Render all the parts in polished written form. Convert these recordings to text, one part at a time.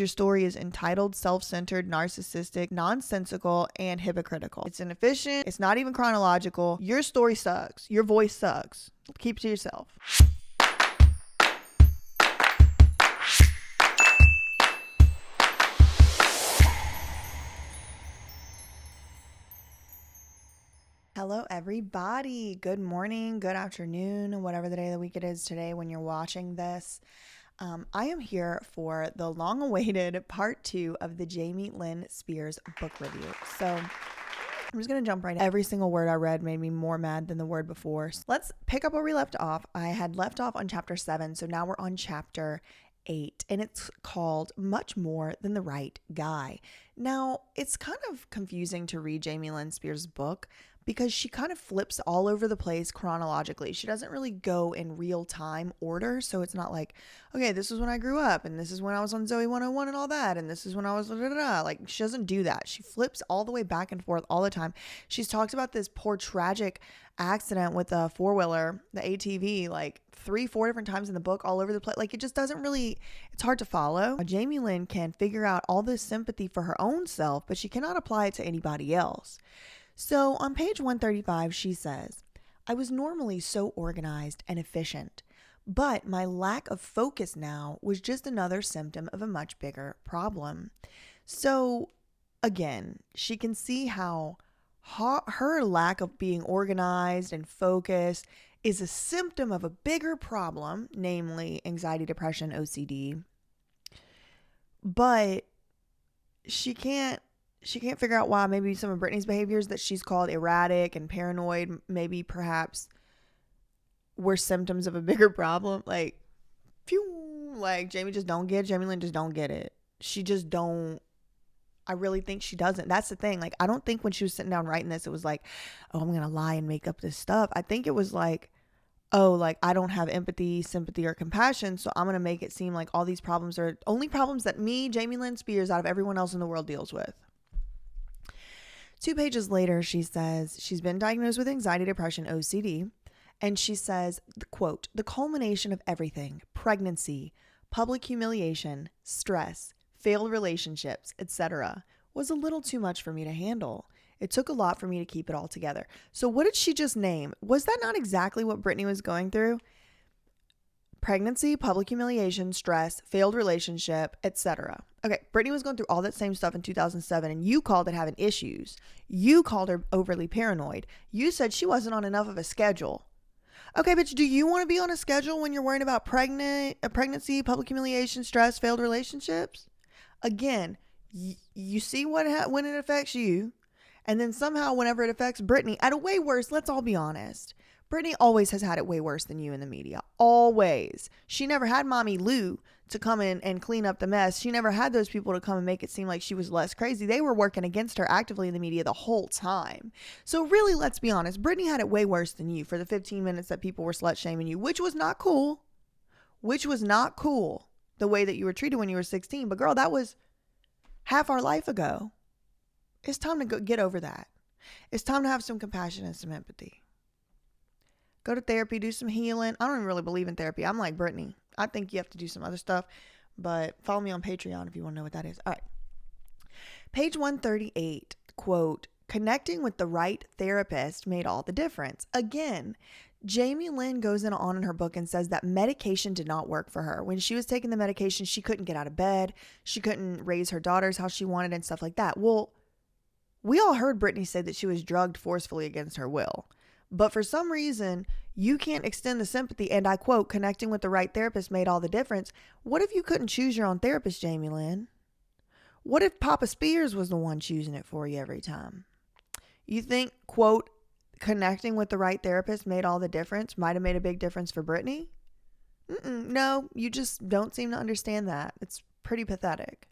Your story is entitled, self-centered, narcissistic, nonsensical, and hypocritical. It's inefficient. It's not even chronological. Your story sucks. Your voice sucks. Keep it to yourself. Hello, everybody. Good morning, good afternoon, whatever the day of the week it is today when you're watching this. I am here for the long-awaited part 2 of the Jamie Lynn Spears book review. So I'm just going to jump right in. Every single word I read made me more mad than the word before. So let's pick up where we left off. I had left off on chapter 7, so now we're on chapter 8, and it's called Much More Than the Right Guy. Now, it's kind of confusing to read Jamie Lynn Spears' book because she kind of flips all over the place chronologically. She doesn't really go in real time order. So it's not like, okay, this is when I grew up, and this is when I was on Zoe 101 and all that, and this is when I was like, she doesn't do that. She flips all the way back and forth all the time. She's talked about this poor tragic accident with a four-wheeler, the ATV, like 3-4 different times in the book, all over the place. Like, it just doesn't really, it's hard to follow. Jamie Lynn can figure out all this sympathy for her own self, but she cannot apply it to anybody else. So on page 135, she says, I was normally so organized and efficient, but my lack of focus now was just another symptom of a much bigger problem. So again, she can see how her lack of being organized and focused is a symptom of a bigger problem, namely anxiety, depression, OCD. But she can't figure out why maybe some of Brittany's behaviors that she's called erratic and paranoid, maybe perhaps were symptoms of a bigger problem. Like, Jamie just don't get it. Jamie Lynn just don't get it. She just don't. I really think she doesn't. That's the thing. Like, I don't think when she was sitting down writing this, it was like, oh, I'm going to lie and make up this stuff. I think it was like, oh, like, I don't have empathy, sympathy, or compassion, so I'm going to make it seem like all these problems are only problems that me, Jamie Lynn Spears, out of everyone else in the world deals with. 2 pages later, she says she's been diagnosed with anxiety, depression, OCD, and she says, quote, the culmination of everything, pregnancy, public humiliation, stress, failed relationships, etc., was a little too much for me to handle. It took a lot for me to keep it all together. So what did she just name? Was that not exactly what Brittany was going through? Pregnancy, public humiliation, stress, failed relationship, etc. Okay, Brittany was going through all that same stuff in 2007, and you called it having issues. You called her overly paranoid. You said she wasn't on enough of a schedule. Okay, bitch, do you want to be on a schedule when you're worrying about pregnancy, public humiliation, stress, failed relationships? Again, you see when it affects you, and then somehow whenever it affects Brittany, at a way worse, let's all be honest. Brittany always has had it way worse than you in the media. Always. She never had Mommy Lou to come in and clean up the mess. She never had those people to come and make it seem like she was less crazy. They were working against her actively in the media the whole time. So really, let's be honest. Brittany had it way worse than you for the 15 minutes that people were slut-shaming you, which was not cool. Which was not cool, the way that you were treated when you were 16. But girl, that was half our life ago. It's time to get over that. It's time to have some compassion and some empathy. Go to therapy, do some healing. I don't even really believe in therapy. I'm like Brittany. I think you have to do some other stuff, but follow me on Patreon if you want to know what that is. All right. Page 138, quote, connecting with the right therapist made all the difference. Again, Jamie Lynn goes on in her book and says that medication did not work for her. When she was taking the medication, she couldn't get out of bed. She couldn't raise her daughters how she wanted and stuff like that. Well, we all heard Brittany say that she was drugged forcefully against her will. But for some reason, you can't extend the sympathy, and I quote, connecting with the right therapist made all the difference. What if you couldn't choose your own therapist, Jamie Lynn? What if Papa Spears was the one choosing it for you every time? You think, quote, connecting with the right therapist made all the difference, might have made a big difference for Brittany? No, you just don't seem to understand that. It's pretty pathetic.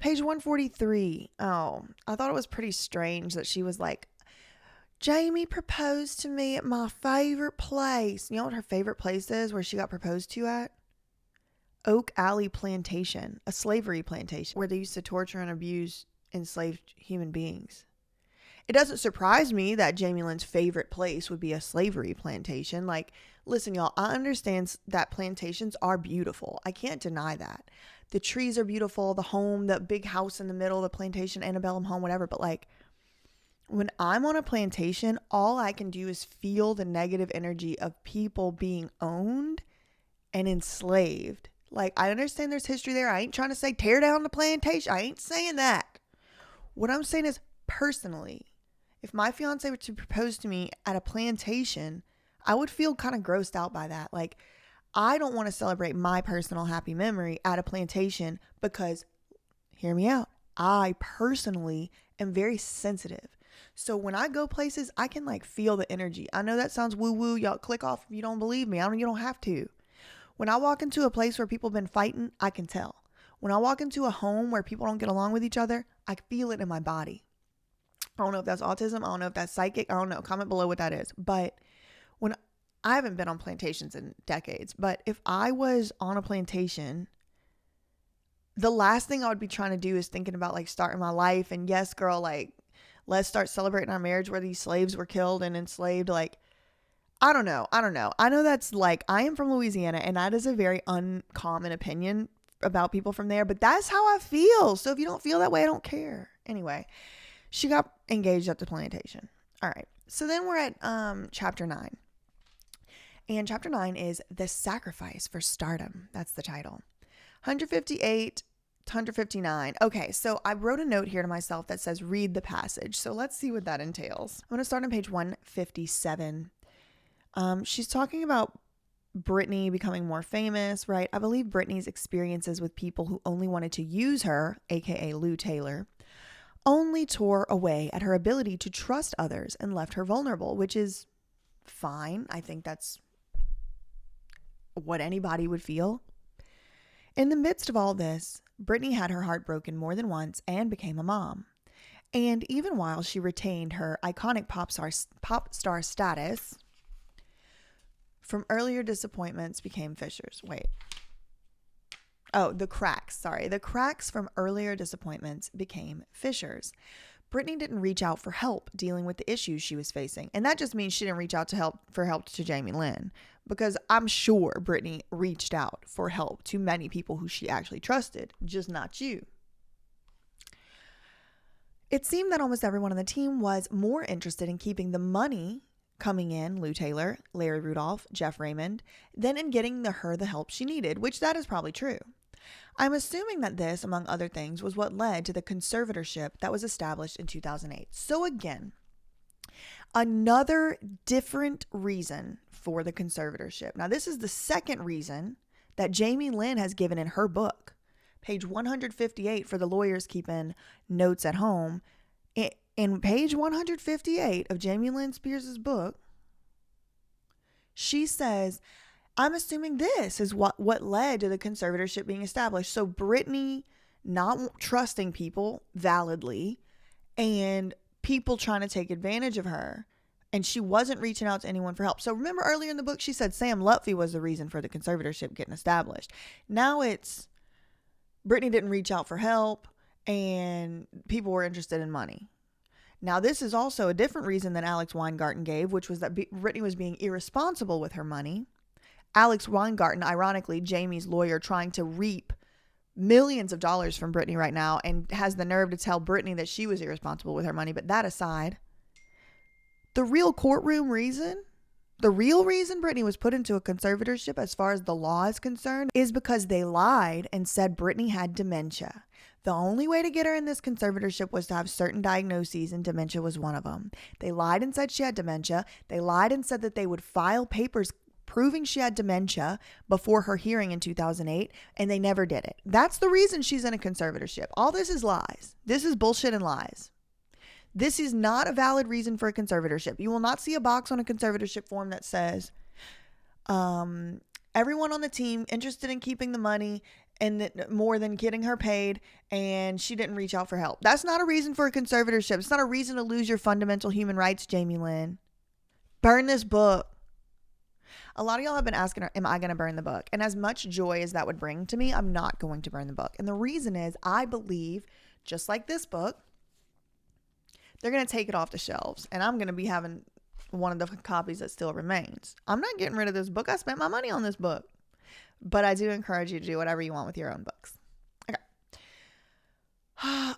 Page 143. Oh, I thought it was pretty strange that she was like, Jamie proposed to me at my favorite place. You know what her favorite place is where she got proposed to at? Oak Alley Plantation, a slavery plantation where they used to torture and abuse enslaved human beings. It doesn't surprise me that Jamie Lynn's favorite place would be a slavery plantation. Like, listen, y'all, I understand that plantations are beautiful. I can't deny that. the trees are beautiful, the home, the big house in the middle, the plantation, antebellum home, whatever. But like when I'm on a plantation, all I can do is feel the negative energy of people being owned and enslaved. Like, I understand there's history there. I ain't trying to say tear down the plantation. I ain't saying that. What I'm saying is, personally, if my fiance were to propose to me at a plantation, I would feel kind of grossed out by that. Like, I don't want to celebrate my personal happy memory at a plantation because, hear me out, I personally am very sensitive. So when I go places, I can like feel the energy. I know that sounds woo-woo. Y'all click off if you don't believe me. You don't have to. When I walk into a place where people have been fighting, I can tell. When I walk into a home where people don't get along with each other, I feel it in my body. I don't know if that's autism. I don't know if that's psychic. I don't know. Comment below what that is. But when I haven't been on plantations in decades, but if I was on a plantation, the last thing I would be trying to do is thinking about like starting my life. And yes, girl, like, let's start celebrating our marriage where these slaves were killed and enslaved. Like, I don't know. I know that's like, I am from Louisiana and that is a very uncommon opinion about people from there, but that's how I feel. So if you don't feel that way, I don't care. Anyway, she got engaged at the plantation. All right. So then we're at chapter 9. And chapter 9 is The Sacrifice for Stardom. That's the title. 158 to 159. Okay, so I wrote a note here to myself that says read the passage. So let's see what that entails. I'm going to start on page 157. She's talking about Brittany becoming more famous, right? I believe Brittany's experiences with people who only wanted to use her, aka Lou Taylor, only tore away at her ability to trust others and left her vulnerable, which is fine. I think that's what anybody would feel. In the midst of all this, Brittany had her heart broken more than once and became a mom. And even while she retained her iconic pop star status, from earlier disappointments became fissures. The cracks from earlier disappointments became fissures. Brittany didn't reach out for help dealing with the issues she was facing. And that just means she didn't reach out for help to Jamie Lynn, because I'm sure Brittany reached out for help to many people who she actually trusted, just not you. It seemed that almost everyone on the team was more interested in keeping the money coming in, Lou Taylor, Larry Rudolph, Jeff Raymond, than in getting her the help she needed, which that is probably true. I'm assuming that this, among other things, was what led to the conservatorship that was established in 2008. So again, another different reason for the conservatorship. Now, this is the second reason that Jamie Lynn has given in her book. Page 158 for the lawyers keeping notes at home. In page 158 of Jamie Lynn Spears' book, she says, I'm assuming this is what led to the conservatorship being established. So Brittany not trusting people validly and people trying to take advantage of her. And she wasn't reaching out to anyone for help. So remember earlier in the book, she said Sam Lutfi was the reason for the conservatorship getting established. Now it's Brittany didn't reach out for help and people were interested in money. Now, this is also a different reason than Alex Weingarten gave, which was that Brittany was being irresponsible with her money. Alex Weingarten, ironically, Jamie's lawyer, trying to reap millions of dollars from Brittany right now and has the nerve to tell Brittany that she was irresponsible with her money. But that aside, the real reason Brittany was put into a conservatorship as far as the law is concerned is because they lied and said Brittany had dementia. The only way to get her in this conservatorship was to have certain diagnoses, and dementia was one of them. They lied and said she had dementia. They lied and said that they would file papers proving she had dementia before her hearing in 2008, and they never did it. That's the reason she's in a conservatorship. All this is lies. This is bullshit and lies. This is not a valid reason for a conservatorship. You will not see a box on a conservatorship form that says, everyone on the team interested in keeping the money and more than getting her paid, and she didn't reach out for help. That's not a reason for a conservatorship. It's not a reason to lose your fundamental human rights, Jamie Lynn. Burn this book. A lot of y'all have been asking, am I going to burn the book? And as much joy as that would bring to me, I'm not going to burn the book. And the reason is I believe, just like this book, they're going to take it off the shelves. And I'm going to be having one of the copies that still remains. I'm not getting rid of this book. I spent my money on this book. But I do encourage you to do whatever you want with your own books.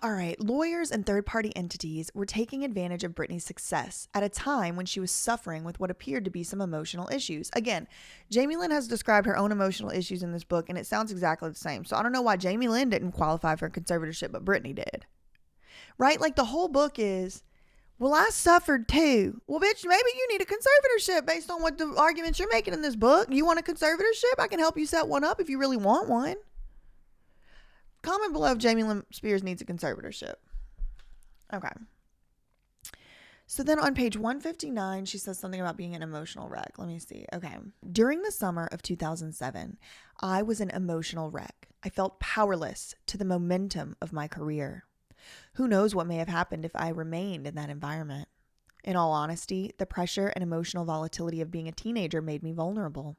All right. Lawyers and third-party entities were taking advantage of Brittany's success at a time when she was suffering with what appeared to be some emotional issues. Again, Jamie Lynn has described her own emotional issues in this book, and it sounds exactly the same. So I don't know why Jamie Lynn didn't qualify for conservatorship, but Brittany did. Right? Like the whole book is, well, I suffered too. Well, bitch, maybe you need a conservatorship based on what the arguments you're making in this book. You want a conservatorship? I can help you set one up if you really want one. Comment below if Jamie Lynn Spears needs a conservatorship. Okay. So then on page 159, she says something about being an emotional wreck. Let me see. Okay. During the summer of 2007, I was an emotional wreck. I felt powerless to the momentum of my career. Who knows what may have happened if I remained in that environment? In all honesty, the pressure and emotional volatility of being a teenager made me vulnerable.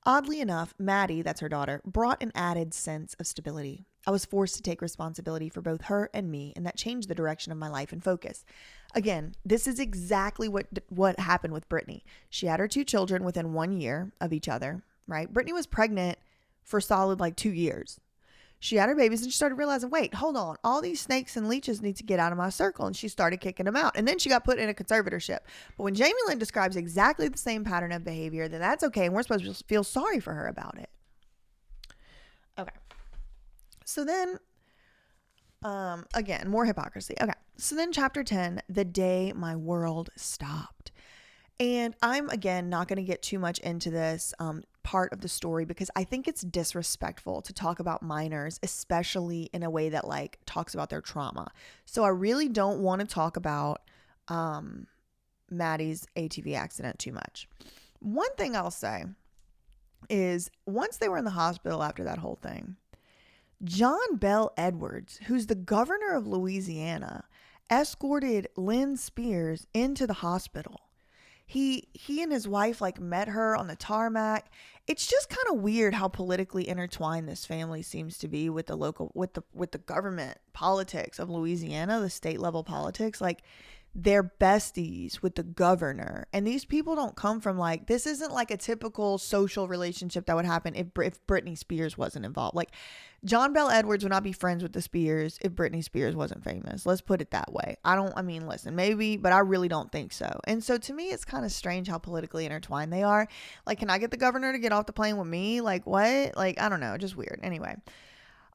Oddly enough, Maddie, that's her daughter, brought an added sense of stability. I was forced to take responsibility for both her and me, and that changed the direction of my life and focus. Again, this is exactly what happened with Brittany. She had her 2 children within 1 year of each other, right? Brittany was pregnant for solid 2 years. She had her babies and she started realizing, wait, hold on. All these snakes and leeches need to get out of my circle. And she started kicking them out. And then she got put in a conservatorship. But when Jamie Lynn describes exactly the same pattern of behavior, then that's okay. And we're supposed to feel sorry for her about it. Okay. So then, again, more hypocrisy. Okay. So then chapter 10, the day my world stopped. And I'm, again, not going to get too much into this part of the story because I think it's disrespectful to talk about minors, especially in a way that talks about their trauma. So I really don't want to talk about Maddie's ATV accident too much. One thing I'll say is once they were in the hospital after that whole thing, John Bel Edwards, who's the governor of Louisiana, escorted Lynn Spears into the hospital. He and his wife met her on the tarmac. It's just kind of weird how politically intertwined this family seems to be with the local, with the government politics of Louisiana, the state level politics. They're besties with the governor, and these people don't come from this isn't a typical social relationship that would happen if Britney Spears wasn't involved. John Bel Edwards would not be friends with the Spears if Britney Spears wasn't famous. Let's put it that way. Listen, maybe, but I really don't think so. And so to me, it's kind of strange how politically intertwined they are. Can I get the governor to get off the plane with me? What? I don't know. Just weird. Anyway.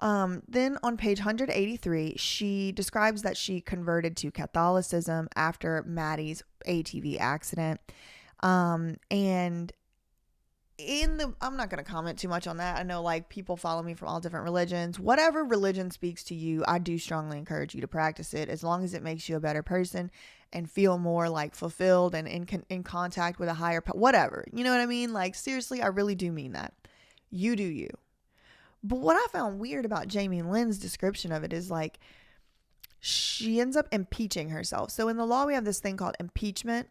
Then on page 183, she describes that she converted to Catholicism after Maddie's ATV accident. And I'm not going to comment too much on that. I know people follow me from all different religions. Whatever religion speaks to you, I do strongly encourage you to practice it as long as it makes you a better person and feel more fulfilled and in contact with a higher whatever. You know what I mean? Seriously, I really do mean that. You do you. But what I found weird about Jamie Lynn's description of it is she ends up impeaching herself. So in the law, we have this thing called impeachment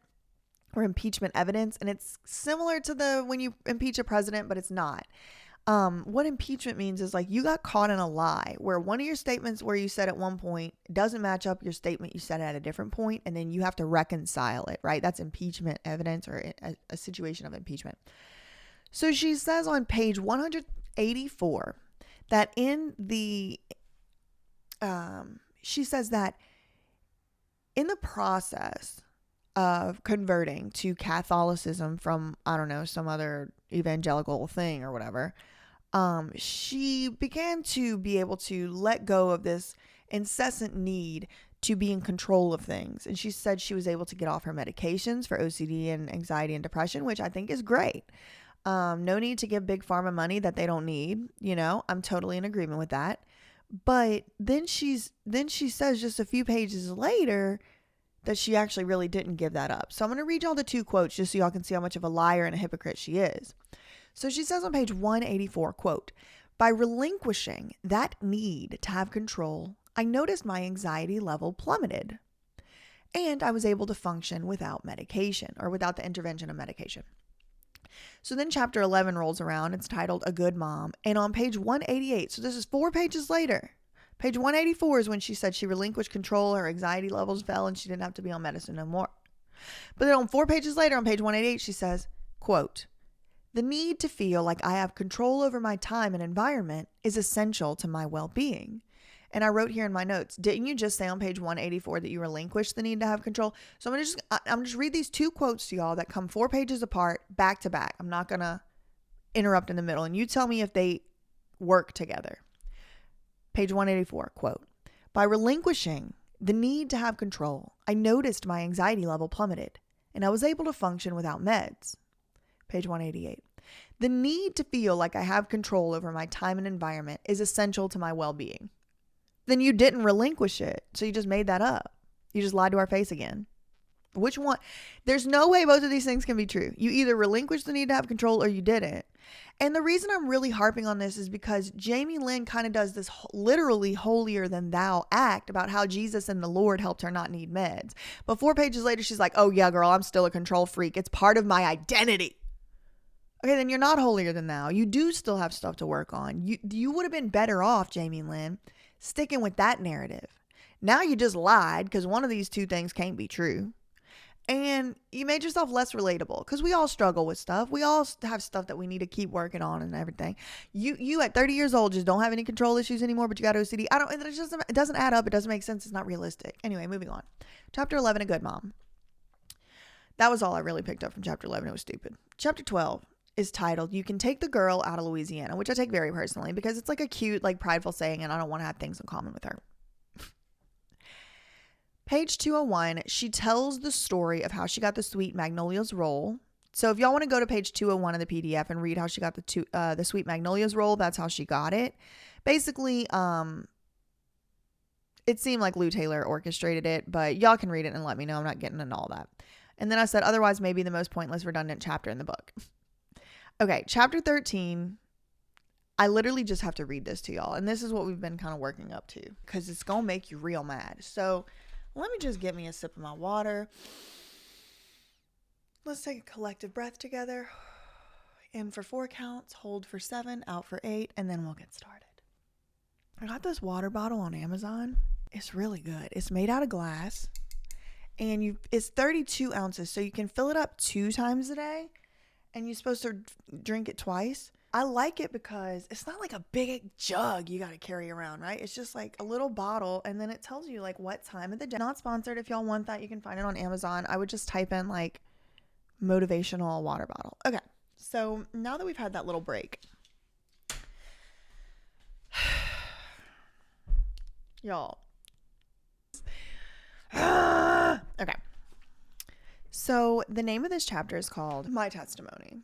or impeachment evidence. And it's similar to when you impeach a president, but it's not. What impeachment means is you got caught in a lie where one of your statements where you said at one point doesn't match up your statement you said at a different point, and then you have to reconcile it, right? That's impeachment evidence or a situation of impeachment. So she says on page 184 that she says that in the process of converting to Catholicism from, I don't know, some other evangelical thing or whatever, she began to be able to let go of this incessant need to be in control of things. And she said she was able to get off her medications for OCD and anxiety and depression, which I think is great. No need to give big pharma money that they don't need. I'm totally in agreement with that. But then she says just a few pages later that she actually really didn't give that up. So I'm going to read y'all the 2 quotes just so y'all can see how much of a liar and a hypocrite she is. So she says on page 184, quote, "By relinquishing that need to have control, I noticed my anxiety level plummeted, and I was able to function without medication or without the intervention of medication." So then chapter 11 rolls around. It's titled A Good Mom. And on page 188, so this is 4 pages later, page 184 is when she said she relinquished control, her anxiety levels fell, and she didn't have to be on medicine no more. But then on 4 pages later, on page 188, she says, quote, "The need to feel like I have control over my time and environment is essential to my well-being. And I wrote here in my notes, didn't you just say on page 184 that you relinquished the need to have control? So I'm just read these 2 quotes to y'all that come 4 pages apart, back to back. I'm not going to interrupt in the middle, and you tell me if they work together. Page 184, quote, by relinquishing the need to have control, I noticed my anxiety level plummeted, and I was able to function without meds. Page 188. The need to feel like I have control over my time and environment is essential to my well-being. Then you didn't relinquish it, so you just made that up. You just lied to our face again. Which one? There's no way both of these things can be true. You either relinquished the need to have control or you didn't. And the reason I'm really harping on this is because Jamie Lynn kind of does this literally holier than thou act about how Jesus and the Lord helped her not need meds. But 4 pages later, she's like, oh yeah, girl, I'm still a control freak. It's part of my identity. Okay, then you're not holier than thou. You do still have stuff to work on. You would have been better off, Jamie Lynn, sticking with that narrative. Now you just lied because one of these 2 things can't be true. And you made yourself less relatable because we all struggle with stuff. We all have stuff that we need to keep working on and everything. You at 30 years old just don't have any control issues anymore, but you got OCD. It doesn't add up. It doesn't make sense. It's not realistic. Anyway, moving on. Chapter 11, A Good Mom. That was all I really picked up from chapter 11. It was stupid. Chapter 12 is titled, You Can Take the Girl Out of Louisiana, which I take very personally because it's like a cute, like prideful saying, and I don't want to have things in common with her. Page 201, she tells the story of how she got the Sweet Magnolias role. So if y'all want to go to page 201 of the PDF and read how she got the Sweet Magnolias role, that's how she got it. Basically, it seemed like Lou Taylor orchestrated it, but y'all can read it and let me know. I'm not getting into all that. And then I said, otherwise, maybe the most pointless, redundant chapter in the book. Okay, chapter 13. I literally just have to read this to y'all. And this is what we've been kind of working up to because it's going to make you real mad. So let me just get me a sip of my water. Let's take a collective breath together. In for 4 counts, hold for 7, out for 8, and then we'll get started. I got this water bottle on Amazon. It's really good. It's made out of glass. And it's 32 ounces, so you can fill it up 2 times a day. And you're supposed to drink it twice. I like it because it's not like a big jug you got to carry around, right? It's just like a little bottle, and then it tells you like what time of the day. Not sponsored. If y'all want that, you can find it on Amazon. I would just type in like motivational water bottle. Okay, so now that we've had that little break, y'all. Okay. So the name of this chapter is called My Testimony.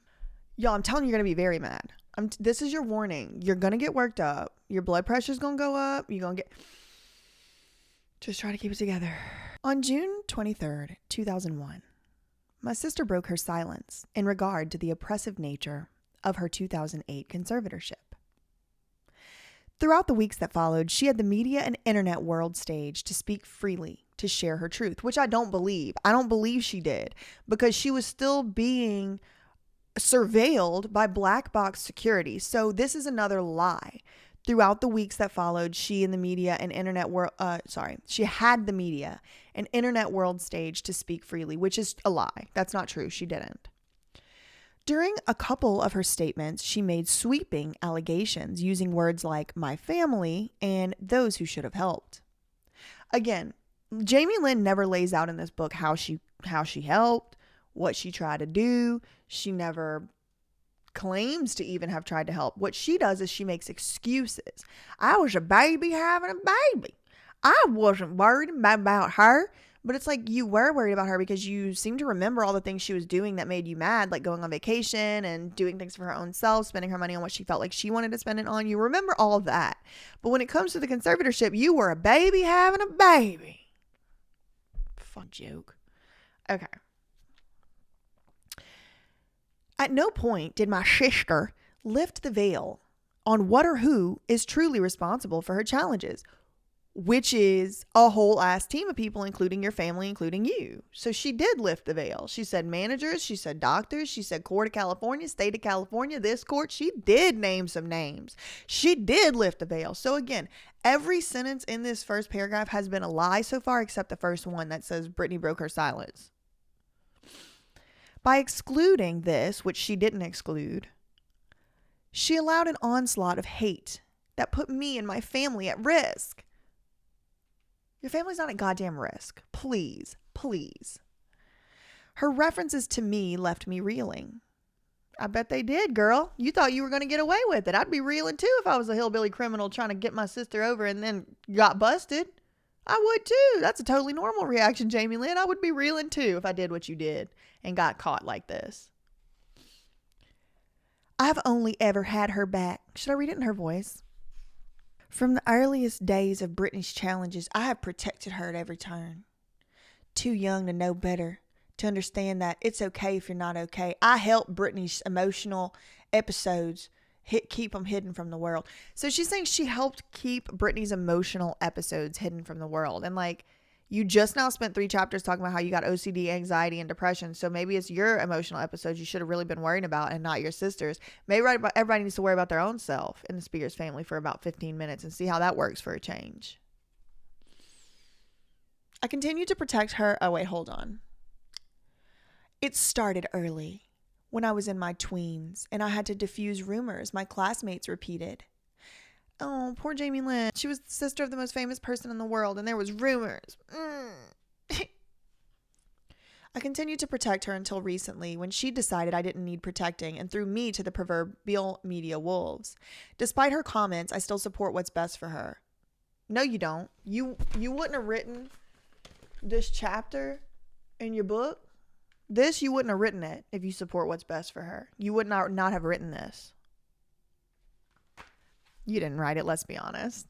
Y'all, I'm telling you, you're going to be very mad. This is your warning. You're going to get worked up. Your blood pressure's going to go up. You're going to get... Just try to keep it together. On June 23rd, 2001, my sister broke her silence in regard to the oppressive nature of her 2008 conservatorship. Throughout the weeks that followed, she had the media and internet world stage to speak freely, to share her truth, which I don't believe. I don't believe she did because she was still being surveilled by black box security. So this is another lie. Throughout the weeks that followed, she and the media and internet world, she had the media and internet world stage to speak freely, which is a lie. That's not true. She didn't. During a couple of her statements, she made sweeping allegations using words like my family and those who should have helped. Again, Jamie Lynn never lays out in this book how she helped, what she tried to do. She never claims to even have tried to help. What she does is she makes excuses. I was a baby having a baby. I wasn't worried about her. But it's like you were worried about her because you seem to remember all the things she was doing that made you mad, like going on vacation and doing things for her own self, spending her money on what she felt like she wanted to spend it on. You remember all of that. But when it comes to the conservatorship, you were a baby having a baby. Fun joke. Okay. At no point did my sister lift the veil on what or who is truly responsible for her challenges, which is a whole ass team of people, including your family, including you. So she did lift the veil. She said managers, she said doctors, she said court of California, state of California, this court. She did name some names. She did lift the veil. So again, every sentence in this first paragraph has been a lie so far, except the first one that says Brittany broke her silence. By excluding this, which she didn't exclude, she allowed an onslaught of hate that put me and my family at risk. Your family's not at goddamn risk. Please, please. Her references to me left me reeling. I bet they did, girl. You thought you were going to get away with it. I'd be reeling too if I was a hillbilly criminal trying to get my sister over and then got busted. I would too. That's a totally normal reaction, Jamie Lynn. I would be reeling too if I did what you did and got caught like this. I've only ever had her back. Should I read it in her voice? From the earliest days of Brittany's challenges, I have protected her at every turn. Too young to know better, to understand that it's okay if you're not okay. I helped Brittany's emotional episodes keep them hidden from the world. So she's saying she helped keep Brittany's emotional episodes hidden from the world. And like, you just now spent 3 chapters talking about how you got OCD, anxiety, and depression. So maybe it's your emotional episodes you should have really been worrying about and not your sister's. Maybe everybody needs to worry about their own self in the Spears family for about 15 minutes and see how that works for a change. I continued to protect her. Oh, wait, hold on. It started early when I was in my tweens and I had to diffuse rumors my classmates repeated. Oh, poor Jamie Lynn. She was the sister of the most famous person in the world, and there was rumors. I continued to protect her until recently when she decided I didn't need protecting and threw me to the proverbial media wolves. Despite her comments, I still support what's best for her. No, you don't. You wouldn't have written this chapter in your book. You wouldn't have written it if you support what's best for her. You would not have written this. You didn't write it, let's be honest.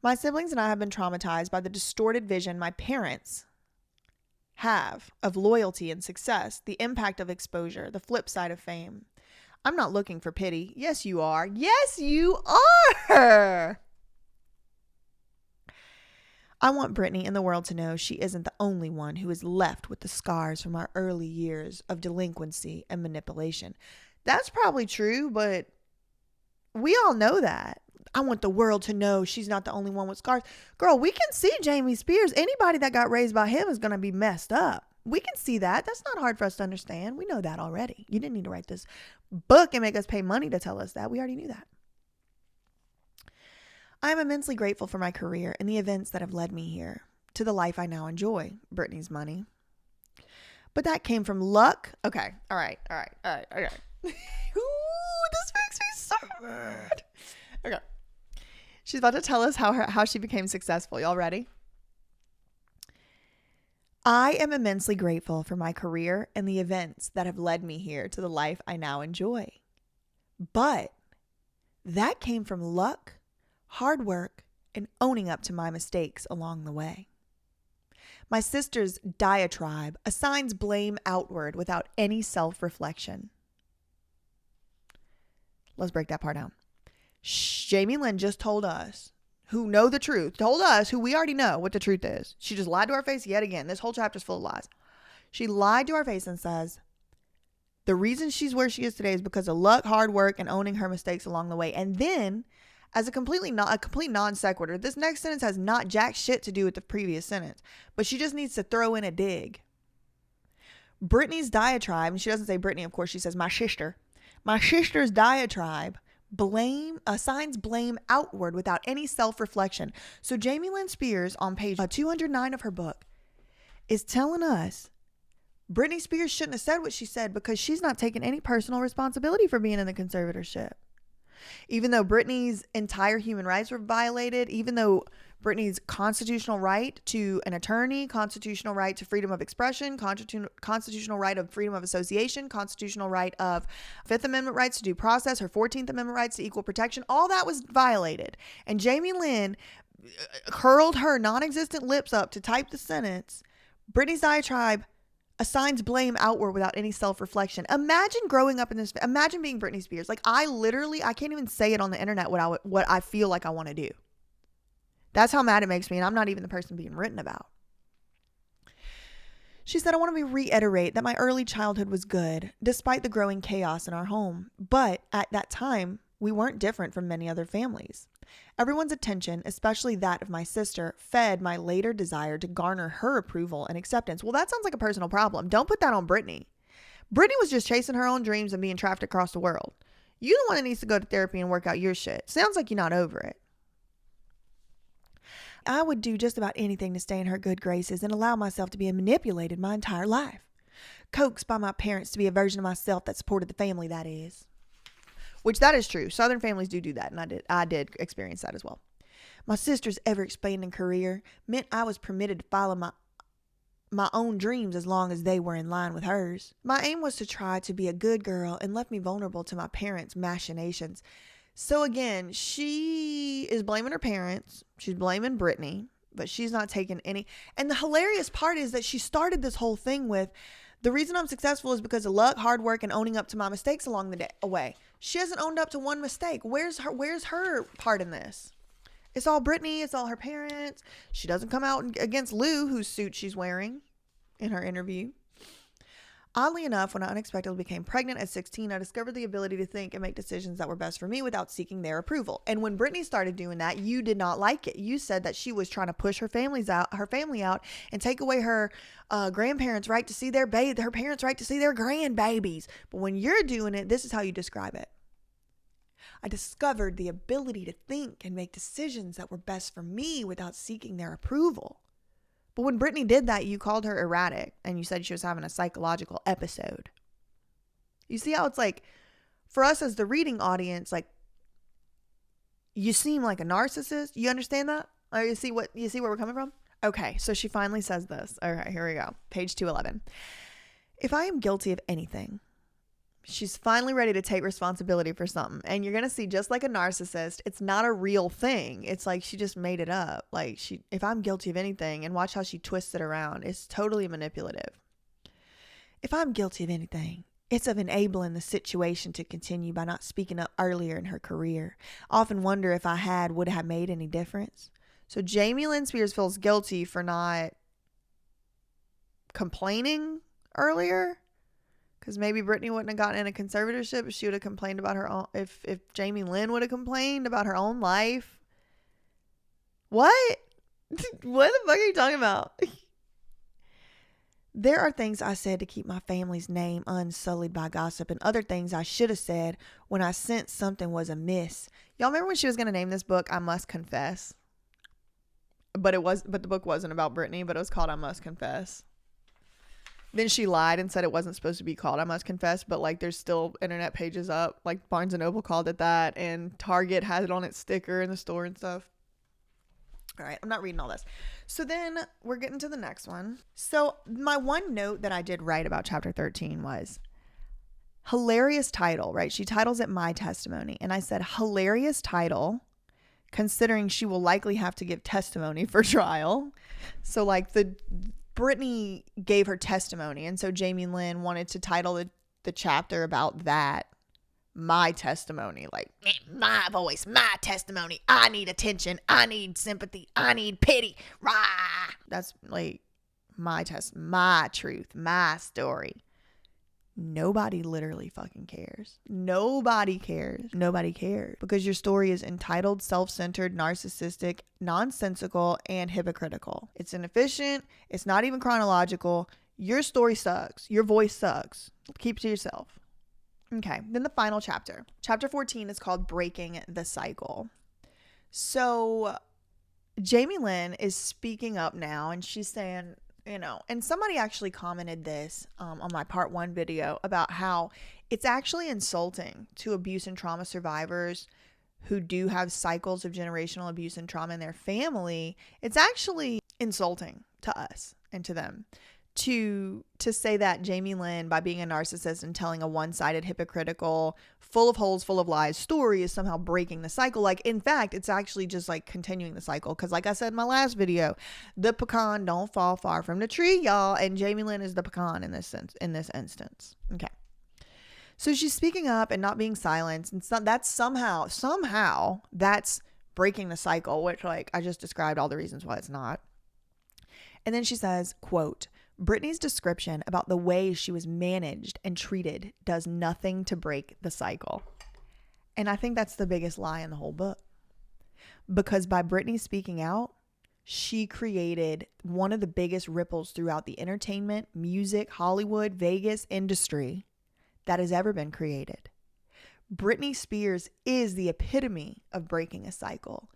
My siblings and I have been traumatized by the distorted vision my parents have of loyalty and success, the impact of exposure, the flip side of fame. I'm not looking for pity. Yes, you are. Yes, you are. I want Brittany and the world to know she isn't the only one who is left with the scars from our early years of delinquency and manipulation. That's probably true, but we all know that. I want the world to know she's not the only one with scars. Girl, we can see Jamie Spears. Anybody that got raised by him is going to be messed up. We can see that. That's not hard for us to understand. We know that already. You didn't need to write this book and make us pay money to tell us that. We already knew that. I am immensely grateful for my career and the events that have led me here to the life I now enjoy, Brittany's money. But that came from luck. Okay. All right. Okay. Ooh, this makes me so mad. Okay. She's about to tell us how she became successful. Y'all ready? I am immensely grateful for my career and the events that have led me here to the life I now enjoy. But that came from luck, hard work, and owning up to my mistakes along the way. My sister's diatribe assigns blame outward without any self-reflection. Let's break that part down. Jamie Lynn just told us, who know the truth, told us, who we already know what the truth is. She just lied to our face yet again. This whole chapter is full of lies. She lied to our face and says, the reason she's where she is today is because of luck, hard work, and owning her mistakes along the way. And then, as a complete non sequitur, this next sentence has not jack shit to do with the previous sentence, but she just needs to throw in a dig. Brittany's diatribe, and she doesn't say Brittany, of course, she says my sister's diatribe assigns blame outward without any self-reflection. So Jamie Lynn Spears on page 209 of her book is telling us Britney Spears shouldn't have said what she said because she's not taking any personal responsibility for being in the conservatorship. Even though Britney's entire human rights were violated, even though Britney's constitutional right to an attorney, constitutional right to freedom of expression, constitutional right of freedom of association, constitutional right of Fifth Amendment rights to due process, her 14th Amendment rights to equal protection, all that was violated. And Jamie Lynn curled her non-existent lips up to type the sentence, Britney's diatribe assigns blame outward without any self-reflection. Imagine growing up in this, imagine being Britney Spears. Like I can't even say it on the internet what I feel like I want to do. That's how mad it makes me, and I'm not even the person being written about. She said, I want to reiterate that my early childhood was good, despite the growing chaos in our home. But at that time, we weren't different from many other families. Everyone's attention, especially that of my sister, fed my later desire to garner her approval and acceptance. Well, that sounds like a personal problem. Don't put that on Brittany. Brittany was just chasing her own dreams and being trafficked across the world. You're the one that needs to go to therapy and work out your shit. Sounds like you're not over it. I would do just about anything to stay in her good graces and allow myself to be manipulated my entire life. Coaxed by my parents to be a version of myself that supported the family, that is. Which that is true. Southern families do that, and I did experience that as well. My sister's ever-expanding career meant I was permitted to follow my own dreams as long as they were in line with hers. My aim was to try to be a good girl and left me vulnerable to my parents' machinations. So again, she is blaming her parents. She's blaming Brittany, but she's not taking any. And the hilarious part is that she started this whole thing with, the reason I'm successful is because of luck, hard work, and owning up to my mistakes along the way. She hasn't owned up to one mistake. Where's her part in this? It's all Brittany. It's all her parents. She doesn't come out against Lou, whose suit she's wearing in her interview. Oddly enough, when I unexpectedly became pregnant at 16, I discovered the ability to think and make decisions that were best for me without seeking their approval. And when Brittany started doing that, you did not like it. You said that she was trying to push her family out and take away her grandparents' right to see her parents' right to see their grandbabies. But when you're doing it, this is how you describe it. I discovered the ability to think and make decisions that were best for me without seeking their approval. But when Brittany did that, you called her erratic and you said she was having a psychological episode. You see how it's like, for us as the reading audience, like, you seem like a narcissist. You understand that? Or you see where we're coming from? Okay, so she finally says this. All right, here we go. Page 211. If I am guilty of anything, she's finally ready to take responsibility for something. And you're going to see, just like a narcissist, it's not a real thing. It's like she just made it up. Like, if I'm guilty of anything, and watch how she twists it around. It's totally manipulative. If I'm guilty of anything, it's of enabling the situation to continue by not speaking up earlier in her career. I often wonder if would it have made any difference? So Jamie Lynn Spears feels guilty for not complaining earlier. Because maybe Brittany wouldn't have gotten in a conservatorship if she would have complained about her own, if Jamie Lynn would have complained about her own life. What? What the fuck are you talking about? There are things I said to keep my family's name unsullied by gossip, and other things I should have said when I sensed something was amiss. Y'all remember when she was going to name this book I Must Confess? But the book wasn't about Brittany, but it was called I Must Confess. Then she lied and said it wasn't supposed to be called I Must Confess, but like there's still internet pages up, like Barnes & Noble called it that, and Target has it on its sticker in the store and stuff. All right, I'm not reading all this. So then we're getting to the next one. So my one note that I did write about chapter 13 was hilarious title, right? She titles it My Testimony. And I said hilarious title, considering she will likely have to give testimony for trial. So like Brittany gave her testimony, and so Jamie Lynn wanted to title the chapter about that, My Testimony, like my voice, my testimony. I need attention. I need sympathy. I need pity. Rah! That's like my truth, my story. Nobody literally fucking cares. Nobody cares. Nobody cares. Because your story is entitled, self-centered, narcissistic, nonsensical, and hypocritical. It's inefficient. It's not even chronological. Your story sucks. Your voice sucks. Keep it to yourself. Okay. Then the final chapter. Chapter 14 is called Breaking the Cycle. So Jamie Lynn is speaking up now, and she's saying, and somebody actually commented this on my part 1 video about how it's actually insulting to abuse and trauma survivors who do have cycles of generational abuse and trauma in their family. It's actually insulting to us and to them to say that Jamie Lynn, by being a narcissist and telling a one-sided, hypocritical, full of holes, full of lies story, is somehow breaking the cycle. Like, in fact, it's actually just like continuing the cycle. Because like I said in my last video, the pecan don't fall far from the tree, y'all. And Jamie Lynn is the pecan in this instance. Okay. So she's speaking up and not being silenced. And that's somehow that's breaking the cycle, which like I just described all the reasons why it's not. And then she says, quote, Brittany's description about the way she was managed and treated does nothing to break the cycle. And I think that's the biggest lie in the whole book. Because by Brittany speaking out, she created one of the biggest ripples throughout the entertainment, music, Hollywood, Vegas industry that has ever been created. Britney Spears is the epitome of breaking a cycle.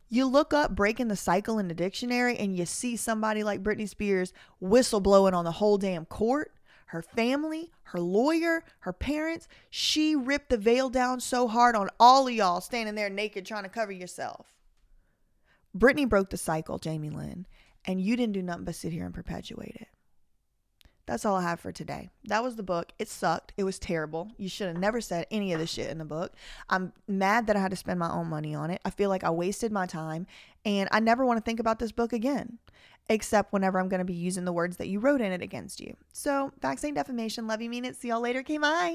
You look up breaking the cycle in the dictionary and you see somebody like Britney Spears whistleblowing on the whole damn court, her family, her lawyer, her parents. She ripped the veil down so hard on all of y'all standing there naked trying to cover yourself. Britney broke the cycle, Jamie Lynn, and you didn't do nothing but sit here and perpetuate it. That's all I have for today. That was the book. It sucked. It was terrible. You should have never said any of the shit in the book. I'm mad that I had to spend my own money on it. I feel like I wasted my time, and I never want to think about this book again, except whenever I'm going to be using the words that you wrote in it against you. So, facts ain't defamation. Love you, mean it. See y'all later. Okay, bye.